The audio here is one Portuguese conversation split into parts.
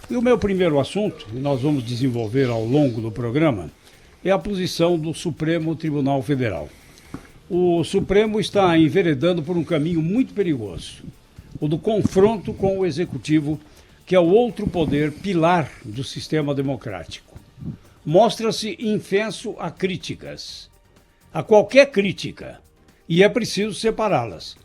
E o meu primeiro assunto, e nós vamos desenvolver ao longo do programa, é a posição do Supremo Tribunal Federal. O Supremo está enveredando por um caminho muito perigoso, o do confronto com o Executivo, que é o outro poder pilar do sistema democrático. Mostra-se infenso a críticas, a qualquer crítica, e é preciso separá-las.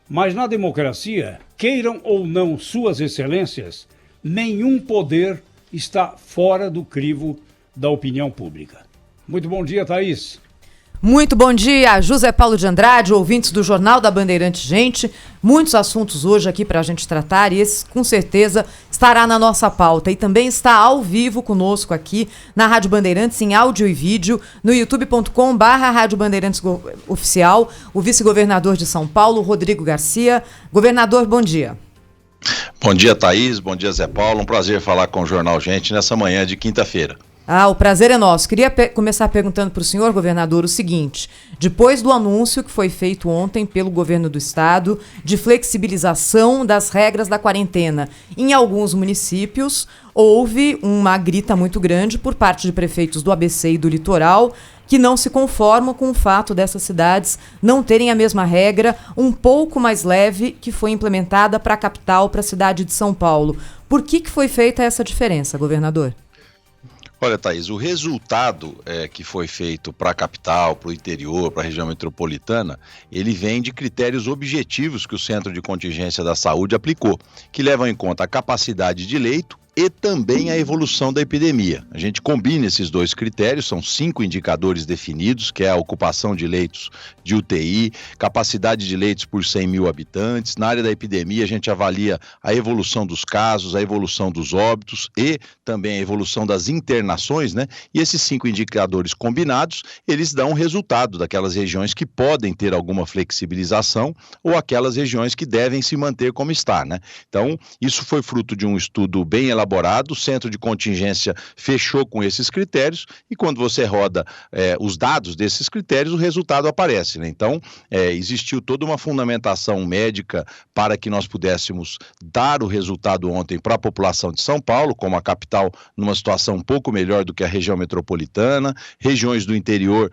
Mas na democracia, queiram ou não suas excelências, nenhum poder está fora do crivo da opinião pública. Muito bom dia, Thaís. Muito bom dia, José Paulo de Andrade, ouvintes do Jornal da Bandeirantes. Gente, muitos assuntos hoje aqui para a gente tratar e esse com certeza estará na nossa pauta. E também está ao vivo conosco aqui na Rádio Bandeirantes em áudio e vídeo, no youtube.com/Rádio Bandeirantes Oficial, o vice-governador de São Paulo, Rodrigo Garcia. Governador, bom dia. Bom dia, Thaís. Bom dia, Zé Paulo. Um prazer falar com o Jornal Gente nessa manhã de quinta-feira. O prazer é nosso. Queria começar perguntando para o senhor, governador, o seguinte: depois do anúncio que foi feito ontem pelo governo do estado de flexibilização das regras da quarentena, em alguns municípios houve uma grita muito grande por parte de prefeitos do ABC e do litoral que não se conformam com o fato dessas cidades não terem a mesma regra, um pouco mais leve, que foi implementada para a capital, para a cidade de São Paulo. Por que foi feita essa diferença, governador? Olha, Thaís, o resultado que foi feito para a capital, para o interior, para a região metropolitana, ele vem de critérios objetivos que o Centro de Contingência da Saúde aplicou, que levam em conta a capacidade de leito e também a evolução da epidemia. A gente combina esses dois critérios, são 5 indicadores definidos, que é a ocupação de leitos de UTI, capacidade de leitos por 100 mil habitantes. Na área da epidemia, a gente avalia a evolução dos casos, a evolução dos óbitos e também a evolução das internações, né? E esses 5 indicadores combinados, eles dão um resultado daquelas regiões que podem ter alguma flexibilização ou aquelas regiões que devem se manter como está, né? Então, isso foi fruto de um estudo bem elaborado, o Centro de Contingência fechou com esses critérios e quando você roda os dados desses critérios, o resultado aparece, né? Então, existiu toda uma fundamentação médica para que nós pudéssemos dar o resultado ontem para a população de São Paulo, como a capital numa situação um pouco melhor do que a região metropolitana, regiões do interior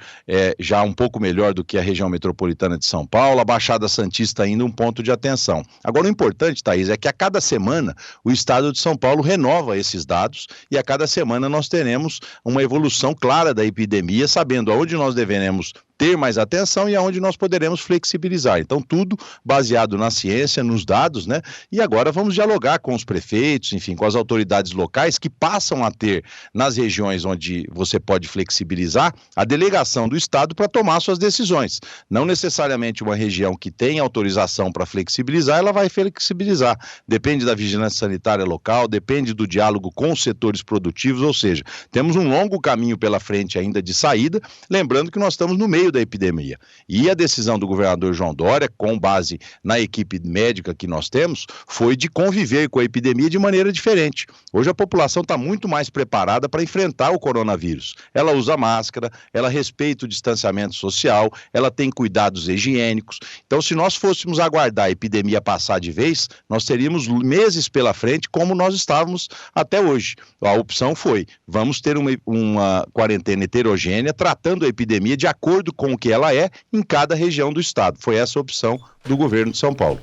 já um pouco melhor do que a região metropolitana de São Paulo, a Baixada Santista ainda um ponto de atenção. Agora, o importante, Thaís, é que a cada semana o estado de São Paulo renova esses dados e a cada semana nós teremos uma evolução clara da epidemia, sabendo aonde nós devemos ter mais atenção e aonde nós poderemos flexibilizar. Então, tudo baseado na ciência, nos dados, né? E agora vamos dialogar com os prefeitos, enfim, com as autoridades locais que passam a ter, nas regiões onde você pode flexibilizar, a delegação do Estado para tomar suas decisões. Não necessariamente uma região que tem autorização para flexibilizar, ela vai flexibilizar. Depende da vigilância sanitária local, depende do diálogo com os setores produtivos, ou seja, temos um longo caminho pela frente ainda de saída, lembrando que nós estamos no meio da epidemia. E a decisão do governador João Dória, com base na equipe médica que nós temos, foi de conviver com a epidemia de maneira diferente. Hoje a população está muito mais preparada para enfrentar o coronavírus. Ela usa máscara, ela respeita o distanciamento social, ela tem cuidados higiênicos. Então, se nós fôssemos aguardar a epidemia passar de vez, nós teríamos meses pela frente como nós estávamos até hoje. A opção foi, vamos ter uma quarentena heterogênea, tratando a epidemia de acordo com o que ela é em cada região do estado. Foi essa a opção do governo de São Paulo.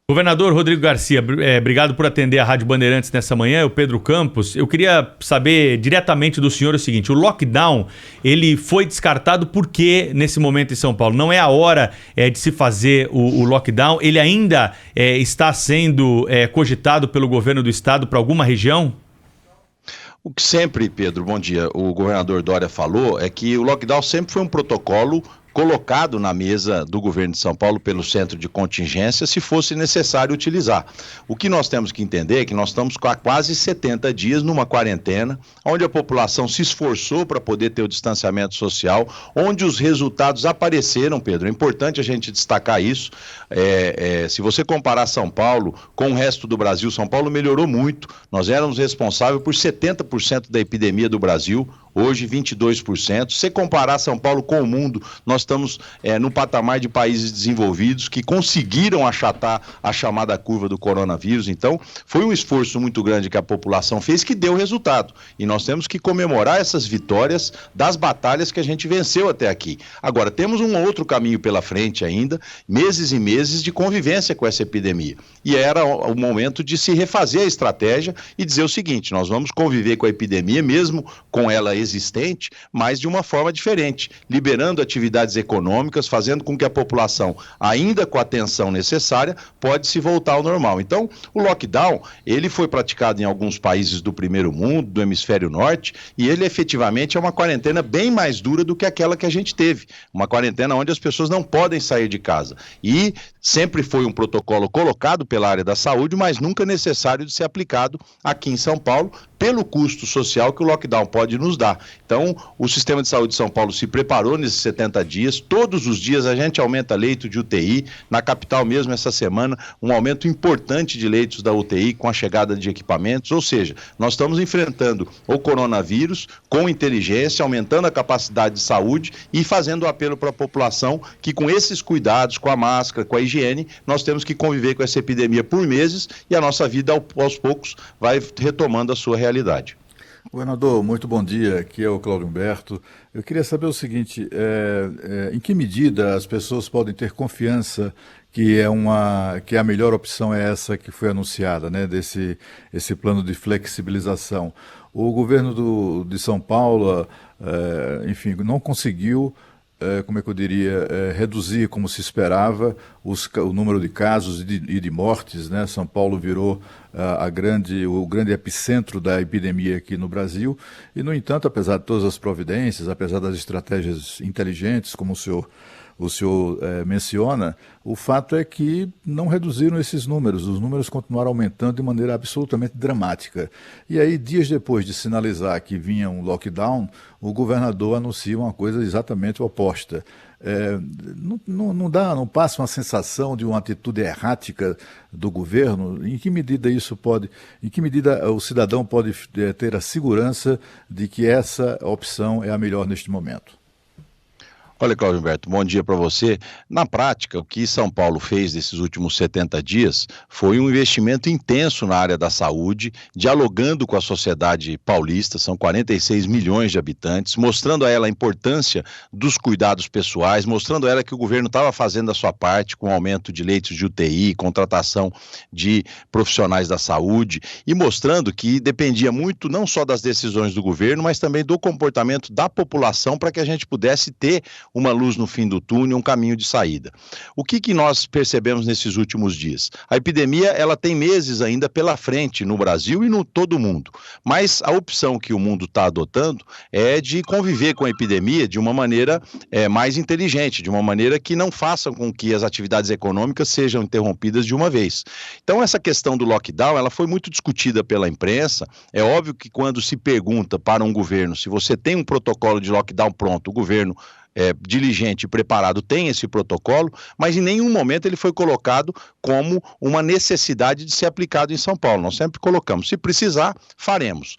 Governador Rodrigo Garcia, obrigado por atender a Rádio Bandeirantes nessa manhã, o Pedro Campos. Eu queria saber diretamente do senhor o seguinte: o lockdown, ele foi descartado por quê nesse momento em São Paulo? Não é a hora de se fazer o lockdown? Ele ainda está sendo cogitado pelo governo do estado para alguma região? O que sempre, Pedro, bom dia, o governador Dória falou é que o lockdown sempre foi um protocolo colocado na mesa do governo de São Paulo pelo Centro de Contingência, se fosse necessário utilizar. O que nós temos que entender é que nós estamos há quase 70 dias numa quarentena, onde a população se esforçou para poder ter o distanciamento social, onde os resultados apareceram, Pedro. É importante a gente destacar isso. Se você comparar São Paulo com o resto do Brasil, São Paulo melhorou muito. Nós éramos responsáveis por 70% da epidemia do Brasil. hoje 22%. Se comparar São Paulo com o mundo, nós estamos no patamar de países desenvolvidos que conseguiram achatar a chamada curva do coronavírus. Então, foi um esforço muito grande que a população fez que deu resultado. E nós temos que comemorar essas vitórias das batalhas que a gente venceu até aqui. Agora, temos um outro caminho pela frente ainda, meses e meses de convivência com essa epidemia. E era o momento de se refazer a estratégia e dizer o seguinte: nós vamos conviver com a epidemia, mesmo com ela existente, mas de uma forma diferente, liberando atividades econômicas, fazendo com que a população, ainda com a atenção necessária, pode se voltar ao normal. Então, o lockdown, ele foi praticado em alguns países do primeiro mundo, do hemisfério norte, e ele efetivamente é uma quarentena bem mais dura do que aquela que a gente teve. Uma quarentena onde as pessoas não podem sair de casa. E sempre foi um protocolo colocado pela área da saúde, mas nunca necessário de ser aplicado aqui em São Paulo, pelo custo social que o lockdown pode nos dar. Então, o sistema de saúde de São Paulo se preparou nesses 70 dias, todos os dias a gente aumenta leito de UTI, na capital mesmo essa semana, um aumento importante de leitos da UTI com a chegada de equipamentos, ou seja, nós estamos enfrentando o coronavírus com inteligência, aumentando a capacidade de saúde e fazendo o apelo para a população que com esses cuidados, com a máscara, com a higiene, nós temos que conviver com essa epidemia por meses e a nossa vida aos poucos vai retomando a sua realidade. Governador, muito bom dia, aqui é o Cláudio Humberto. Eu queria saber o seguinte, em que medida as pessoas podem ter confiança que a melhor opção é essa que foi anunciada, né, esse plano de flexibilização? O governo de São Paulo, enfim, não conseguiu, como é que eu diria, reduzir como se esperava o número de casos e de mortes, né? São Paulo virou o grande epicentro da epidemia aqui no Brasil e, no entanto, apesar de todas as providências, apesar das estratégias inteligentes, como o senhor menciona, o fato é que não reduziram esses números, os números continuaram aumentando de maneira absolutamente dramática. E aí, dias depois de sinalizar que vinha um lockdown, o governador anuncia uma coisa exatamente oposta. Não passa uma sensação de uma atitude errática do governo? Em que medida o cidadão pode ter a segurança de que essa opção é a melhor neste momento? Olha, Cláudio Humberto, bom dia para você. Na prática, o que São Paulo fez nesses últimos 70 dias foi um investimento intenso na área da saúde, dialogando com a sociedade paulista, são 46 milhões de habitantes, mostrando a ela a importância dos cuidados pessoais, mostrando a ela que o governo estava fazendo a sua parte com aumento de leitos de UTI, contratação de profissionais da saúde e mostrando que dependia muito não só das decisões do governo, mas também do comportamento da população para que a gente pudesse ter uma luz no fim do túnel, um caminho de saída. O que nós percebemos nesses últimos dias? A epidemia, ela tem meses ainda pela frente no Brasil e no todo o mundo, mas a opção que o mundo está adotando é de conviver com a epidemia de uma maneira mais inteligente, de uma maneira que não faça com que as atividades econômicas sejam interrompidas de uma vez. Então, essa questão do lockdown, ela foi muito discutida pela imprensa. É óbvio que quando se pergunta para um governo se você tem um protocolo de lockdown pronto, o governo diligente e preparado tem esse protocolo, mas em nenhum momento ele foi colocado como uma necessidade de ser aplicado em São Paulo. Nós sempre colocamos, se precisar, faremos.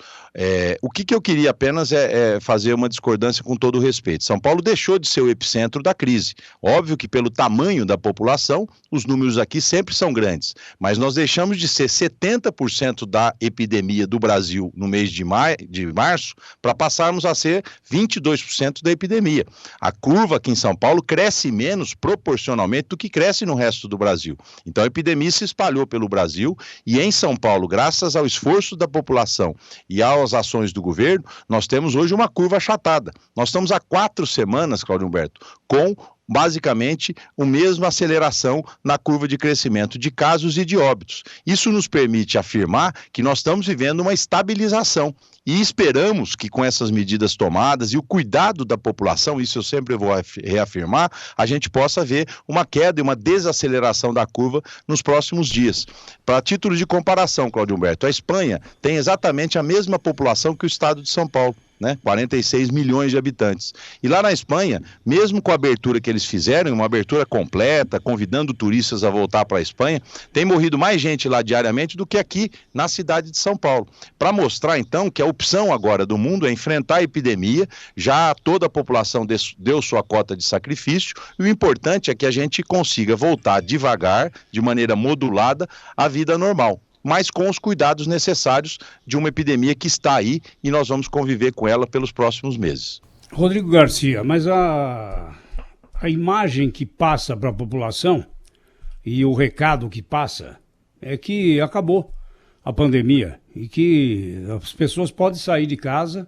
O que eu queria apenas é fazer uma discordância com todo o respeito. São Paulo deixou de ser o epicentro da crise. Óbvio que pelo tamanho da população, os números aqui sempre são grandes, mas nós deixamos de ser 70% da epidemia do Brasil no mês de março para passarmos a ser 22% da epidemia. A curva aqui em São Paulo cresce menos proporcionalmente do que cresce no resto do Brasil. Então a epidemia se espalhou pelo Brasil e em São Paulo, graças ao esforço da população e às ações do governo, nós temos hoje uma curva achatada. Nós estamos há 4 semanas, Cláudio Humberto, com basicamente a mesma aceleração na curva de crescimento de casos e de óbitos. Isso nos permite afirmar que nós estamos vivendo uma estabilização e esperamos que com essas medidas tomadas e o cuidado da população, isso eu sempre vou reafirmar, a gente possa ver uma queda e uma desaceleração da curva nos próximos dias. Para título de comparação, Cláudio Humberto, a Espanha tem exatamente a mesma população que o estado de São Paulo. né? 46 milhões de habitantes. E lá na Espanha, mesmo com a abertura que eles fizeram, uma abertura completa, convidando turistas a voltar para a Espanha, tem morrido mais gente lá diariamente do que aqui na cidade de São Paulo. Para mostrar, então, que a opção agora do mundo é enfrentar a epidemia, já toda a população deu sua cota de sacrifício, e o importante é que a gente consiga voltar devagar, de maneira modulada, à vida normal, mas com os cuidados necessários de uma epidemia que está aí e nós vamos conviver com ela pelos próximos meses. Rodrigo Garcia, mas a imagem que passa para a população e o recado que passa é que acabou a pandemia e que as pessoas podem sair de casa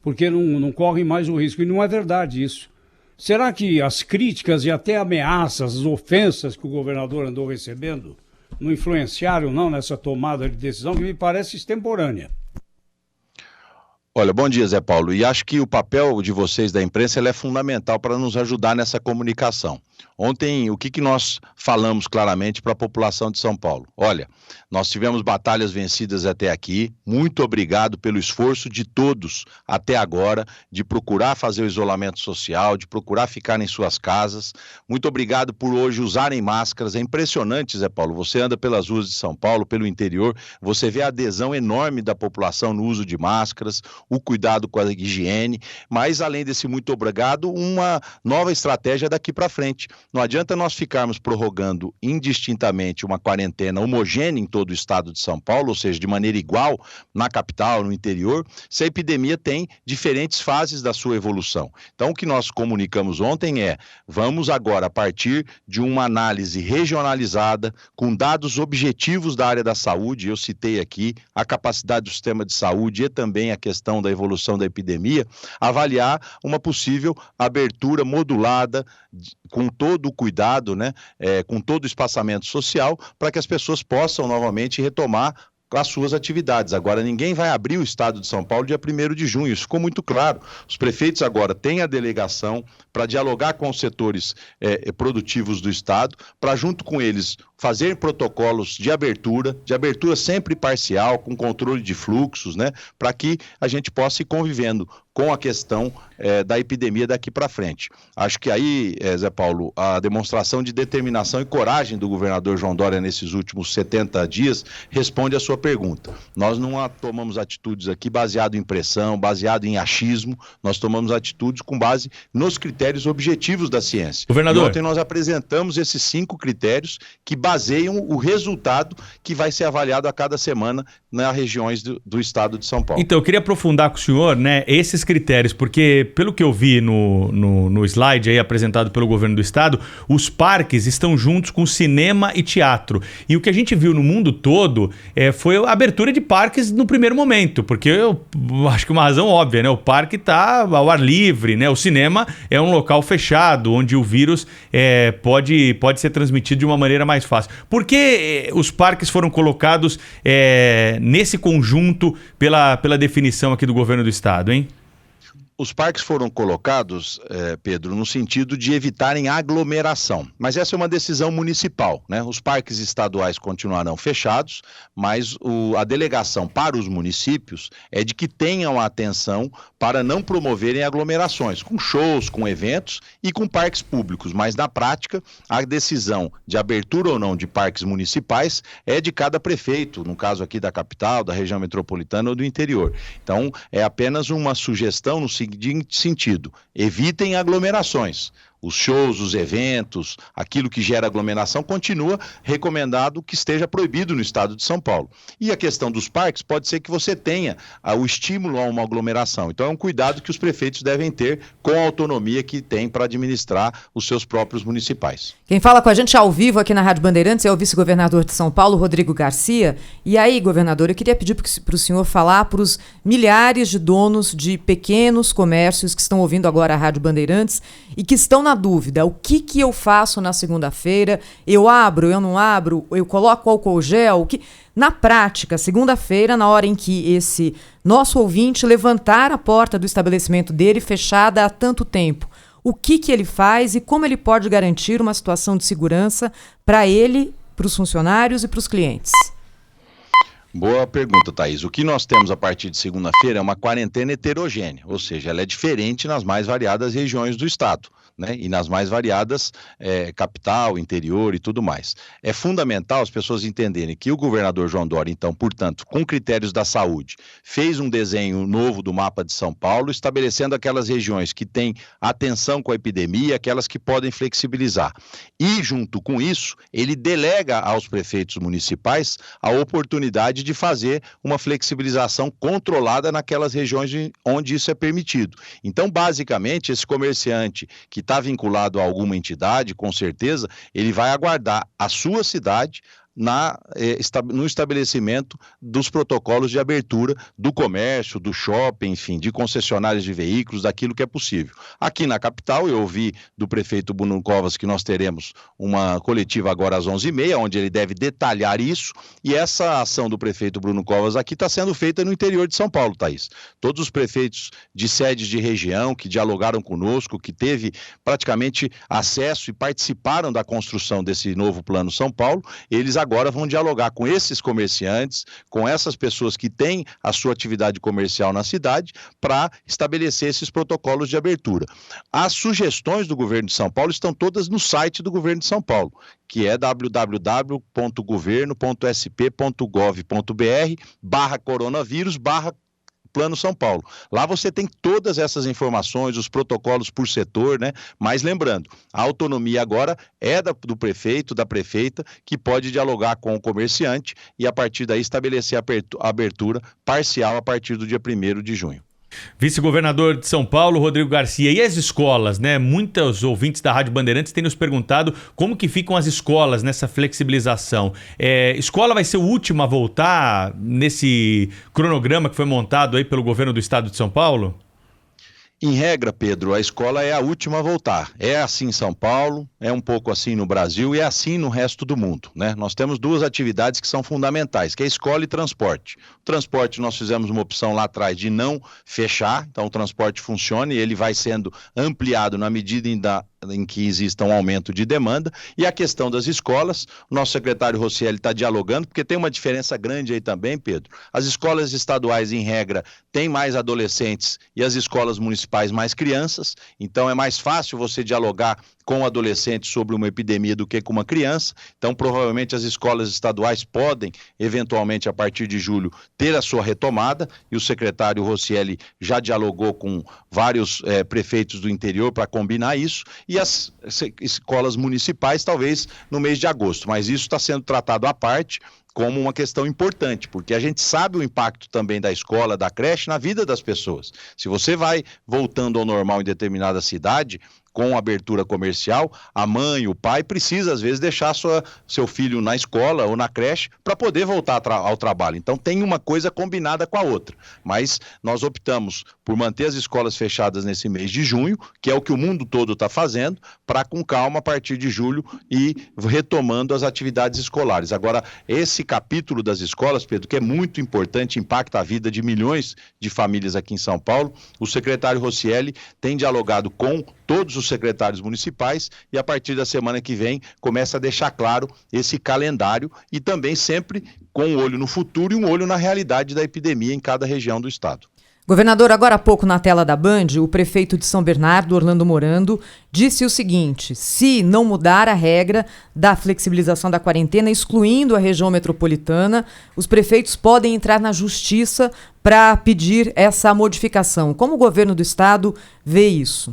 porque não correm mais o risco. E não é verdade isso. Será que as críticas e até ameaças, as ofensas que o governador andou recebendo não influenciaram não nessa tomada de decisão que me parece extemporânea? Olha, bom dia, Zé Paulo. E acho que o papel de vocês da imprensa é fundamental para nos ajudar nessa comunicação. Ontem, o que nós falamos claramente para a população de São Paulo? Olha, nós tivemos batalhas vencidas até aqui. Muito obrigado pelo esforço de todos até agora, de procurar fazer o isolamento social, de procurar ficar em suas casas. Muito obrigado por hoje usarem máscaras. É impressionante, Zé Paulo. Você anda pelas ruas de São Paulo, pelo interior, você vê a adesão enorme da população no uso de máscaras, o cuidado com a higiene, mas além desse muito obrigado, uma nova estratégia daqui para frente. Não adianta nós ficarmos prorrogando indistintamente uma quarentena homogênea em todo o estado de São Paulo, ou seja, de maneira igual na capital, no interior, se a epidemia tem diferentes fases da sua evolução. Então, o que nós comunicamos ontem é, vamos agora, a partir de uma análise regionalizada, com dados objetivos da área da saúde, eu citei aqui a capacidade do sistema de saúde e também a questão da evolução da epidemia, avaliar uma possível abertura modulada, com todo o cuidado, né, com todo o espaçamento social, para que as pessoas possam novamente retomar as suas atividades. Agora, ninguém vai abrir o estado de São Paulo dia 1º de junho, isso ficou muito claro. Os prefeitos agora têm a delegação para dialogar com os setores produtivos do estado, para junto com eles fazer protocolos de abertura sempre parcial, com controle de fluxos, né, para que a gente possa ir convivendo com a questão da epidemia daqui para frente. Acho que aí, Zé Paulo, a demonstração de determinação e coragem do governador João Dória nesses últimos 70 dias responde a sua pergunta. Nós não tomamos atitudes aqui baseado em pressão, baseado em achismo, nós tomamos atitudes com base nos critérios objetivos da ciência. Governador. E ontem nós apresentamos esses 5 critérios que baseiam o resultado que vai ser avaliado a cada semana nas regiões do estado de São Paulo. Então, eu queria aprofundar com o senhor, né, esses critérios, porque pelo que eu vi no slide aí apresentado pelo governo do estado, os parques estão juntos com cinema e teatro. E o que a gente viu no mundo todo foi a abertura de parques no primeiro momento, porque eu acho que uma razão óbvia, né? O parque está ao ar livre, né? O cinema é um local fechado, onde o vírus pode ser transmitido de uma maneira mais fácil. Por que os parques foram colocados nesse conjunto pela definição aqui do governo do estado, hein? Os parques foram colocados, Pedro, no sentido de evitarem aglomeração, mas essa é uma decisão municipal, né? Os parques estaduais continuarão fechados, mas a delegação para os municípios é de que tenham atenção para não promoverem aglomerações, com shows, com eventos e com parques públicos, mas na prática a decisão de abertura ou não de parques municipais é de cada prefeito, no caso aqui da capital, da região metropolitana ou do interior. Então é apenas uma sugestão no seguinte sentido: evitem aglomerações. Os shows, os eventos, aquilo que gera aglomeração, continua recomendado que esteja proibido no estado de São Paulo. E a questão dos parques, pode ser que você tenha o estímulo a uma aglomeração. Então é um cuidado que os prefeitos devem ter com a autonomia que tem para administrar os seus próprios municipais. Quem fala com a gente ao vivo aqui na Rádio Bandeirantes é o vice-governador de São Paulo, Rodrigo Garcia. E aí, governador, eu queria pedir para o senhor falar para os milhares de donos de pequenos comércios que estão ouvindo agora a Rádio Bandeirantes e que estão na dúvida: o que eu faço na segunda-feira? Eu abro, eu não abro? Eu coloco álcool gel? Na prática, segunda-feira, na hora em que esse nosso ouvinte levantar a porta do estabelecimento dele fechada há tanto tempo, o que ele faz e como ele pode garantir uma situação de segurança para ele, para os funcionários e para os clientes? Boa pergunta, Thaís. O que nós temos a partir de segunda-feira é uma quarentena heterogênea, ou seja, ela é diferente nas mais variadas regiões do estado, né? E nas mais variadas capital, interior e tudo mais. É fundamental as pessoas entenderem que o governador João Dória, então, portanto, com critérios da saúde, fez um desenho novo do mapa de São Paulo, estabelecendo aquelas regiões que têm atenção com a epidemia, aquelas que podem flexibilizar. E, junto com isso, ele delega aos prefeitos municipais a oportunidade de fazer uma flexibilização controlada naquelas regiões onde isso é permitido. Então, basicamente, esse comerciante que está vinculado a alguma entidade, com certeza, ele vai aguardar a sua cidade no estabelecimento dos protocolos de abertura do comércio, do shopping, enfim, de concessionárias de veículos, daquilo que é possível. Aqui na capital, eu ouvi do prefeito Bruno Covas que nós teremos uma coletiva agora às 11h30, onde ele deve detalhar isso, e essa ação do prefeito Bruno Covas aqui está sendo feita no interior de São Paulo, Thaís. Todos os prefeitos de sedes de região que dialogaram conosco, que teve praticamente acesso e participaram da construção desse novo Plano São Paulo, eles agora vão dialogar com esses comerciantes, com essas pessoas que têm a sua atividade comercial na cidade, para estabelecer esses protocolos de abertura. As sugestões do governo de São Paulo estão todas no site do governo de São Paulo, que é www.governo.sp.gov.br/coronavírus/Plano São Paulo. Lá você tem todas essas informações, os protocolos por setor, né? Mas lembrando, a autonomia agora é do prefeito, da prefeita, que pode dialogar com o comerciante e a partir daí estabelecer a abertura parcial a partir do dia 1º de junho. Vice-governador de São Paulo, Rodrigo Garcia. E as escolas, né? Muitos ouvintes da Rádio Bandeirantes têm nos perguntado como que ficam as escolas nessa flexibilização. Escola vai ser o último a voltar nesse cronograma que foi montado aí pelo governo do estado de São Paulo? Em regra, Pedro, a escola é a última a voltar. É assim em São Paulo, é um pouco assim no Brasil e é assim no resto do mundo, né? Nós temos duas atividades que são fundamentais, que é escola e transporte. O transporte, nós fizemos uma opção lá atrás de não fechar, então o transporte funciona e ele vai sendo ampliado na medida em que exista um aumento de demanda. E a questão das escolas, o nosso secretário Rosselli está dialogando, porque tem uma diferença grande aí também, Pedro. As escolas estaduais, em regra, têm mais adolescentes e as escolas municipais mais crianças, então é mais fácil você dialogar com o adolescente sobre uma epidemia do que com uma criança. Então, provavelmente as escolas estaduais podem, eventualmente, a partir de julho, ter a sua retomada, e o secretário Rosselli já dialogou com vários prefeitos do interior para combinar isso, e as escolas municipais, talvez, no mês de agosto. Mas isso está sendo tratado à parte, como uma questão importante, porque a gente sabe o impacto também da escola, da creche, na vida das pessoas. Se você vai voltando ao normal em determinada cidade, com abertura comercial, a mãe, o pai precisa, às vezes, deixar seu filho na escola ou na creche para poder voltar ao trabalho. Então, tem uma coisa combinada com a outra. Mas nós optamos por manter as escolas fechadas nesse mês de junho, que é o que o mundo todo está fazendo, para com calma, a partir de julho, e retomando as atividades escolares. Agora, esse capítulo das escolas, Pedro, que é muito importante, impacta a vida de milhões de famílias aqui em São Paulo, o secretário Rosselli tem dialogado com todos os secretários municipais e a partir da semana que vem começa a deixar claro esse calendário e também sempre com um olho no futuro e um olho na realidade da epidemia em cada região do estado. Governador, agora há pouco na tela da Band, o prefeito de São Bernardo, Orlando Morando, disse o seguinte: se não mudar a regra da flexibilização da quarentena, excluindo a região metropolitana, os prefeitos podem entrar na justiça para pedir essa modificação. Como o governo do estado vê isso?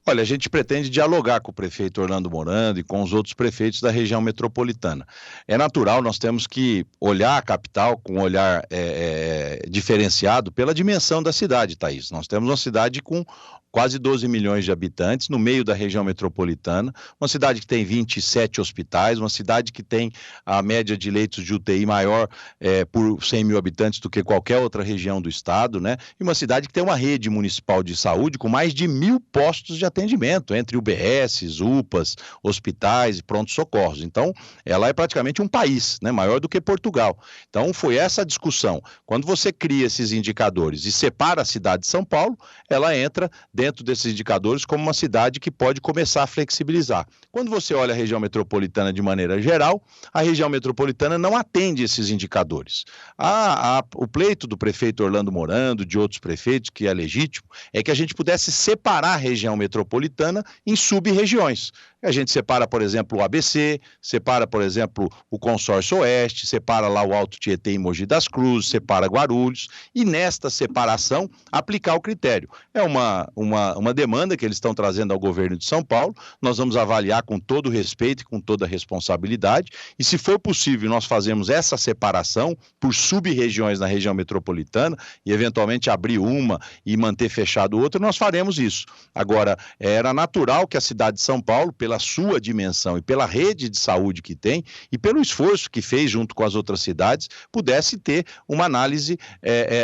Olha, a gente pretende dialogar com o prefeito Orlando Morando e com os outros prefeitos da região metropolitana. É natural, nós temos que olhar a capital com um olhar diferenciado pela dimensão da cidade, Thaís. Nós temos uma cidade com quase 12 milhões de habitantes, no meio da região metropolitana, uma cidade que tem 27 hospitais, uma cidade que tem a média de leitos de UTI maior por 100 mil habitantes do que qualquer outra região do estado, né? E uma cidade que tem uma rede municipal de saúde com mais de 1.000 postos de atendimento entre UBS, UPAs, hospitais e pronto-socorros. Então, ela é praticamente um país, né, maior do que Portugal. Então, foi essa a discussão. Quando você cria esses indicadores e separa a cidade de São Paulo, ela entra dentro desses indicadores como uma cidade que pode começar a flexibilizar. Quando você olha a região metropolitana de maneira geral, a região metropolitana não atende esses indicadores. O pleito do prefeito Orlando Morando, de outros prefeitos, que é legítimo, é que a gente pudesse separar a região metropolitana em sub-regiões. A gente separa, por exemplo, o ABC, separa, por exemplo, o Consórcio Oeste, separa lá o Alto Tietê e Mogi das Cruzes, separa Guarulhos, e nesta separação aplicar o critério. É uma demanda que eles estão trazendo ao governo de São Paulo, nós vamos avaliar com todo o respeito e com toda a responsabilidade, e se for possível nós fazemos essa separação por sub-regiões na região metropolitana, e eventualmente abrir uma e manter fechado outra, nós faremos isso. Agora, era natural que a cidade de São Paulo, pela sua dimensão e pela rede de saúde que tem e pelo esforço que fez junto com as outras cidades, pudesse ter uma análise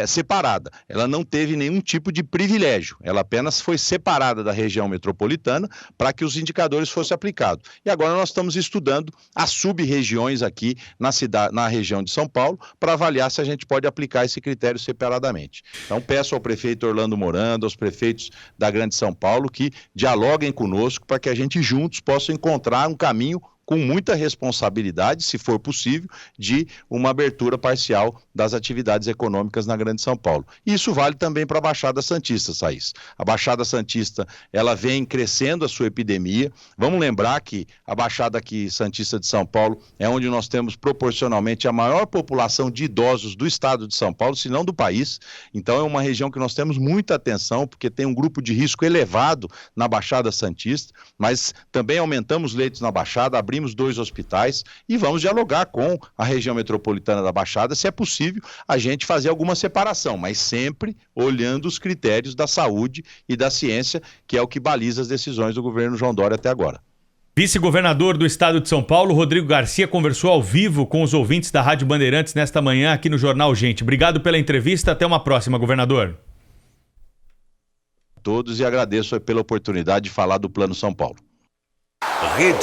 separada. Ela não teve nenhum tipo de privilégio, ela apenas foi separada da região metropolitana para que os indicadores fossem aplicados. E agora nós estamos estudando as sub-regiões aqui na região de São Paulo para avaliar se a gente pode aplicar esse critério separadamente. Então peço ao prefeito Orlando Morando, aos prefeitos da Grande São Paulo que dialoguem conosco para que a gente juntos possa encontrar um caminho com muita responsabilidade, se for possível, de uma abertura parcial das atividades econômicas na Grande São Paulo. E isso vale também para a Baixada Santista, Thaís. A Baixada Santista, ela vem crescendo a sua epidemia. Vamos lembrar que a Baixada aqui Santista de São Paulo é onde nós temos proporcionalmente a maior população de idosos do estado de São Paulo, se não do país. Então é uma região que nós temos muita atenção, porque tem um grupo de risco elevado na Baixada Santista, mas também aumentamos leitos na Baixada, abrimos 2 hospitais e vamos dialogar com a região metropolitana da Baixada se é possível a gente fazer alguma separação, mas sempre olhando os critérios da saúde e da ciência, que é o que baliza as decisões do governo João Dória até agora. Vice-governador do estado de São Paulo, Rodrigo Garcia, conversou ao vivo com os ouvintes da Rádio Bandeirantes nesta manhã aqui no Jornal Gente. Obrigado pela entrevista, até uma próxima, governador. Todos e agradeço pela oportunidade de falar do Plano São Paulo. Rede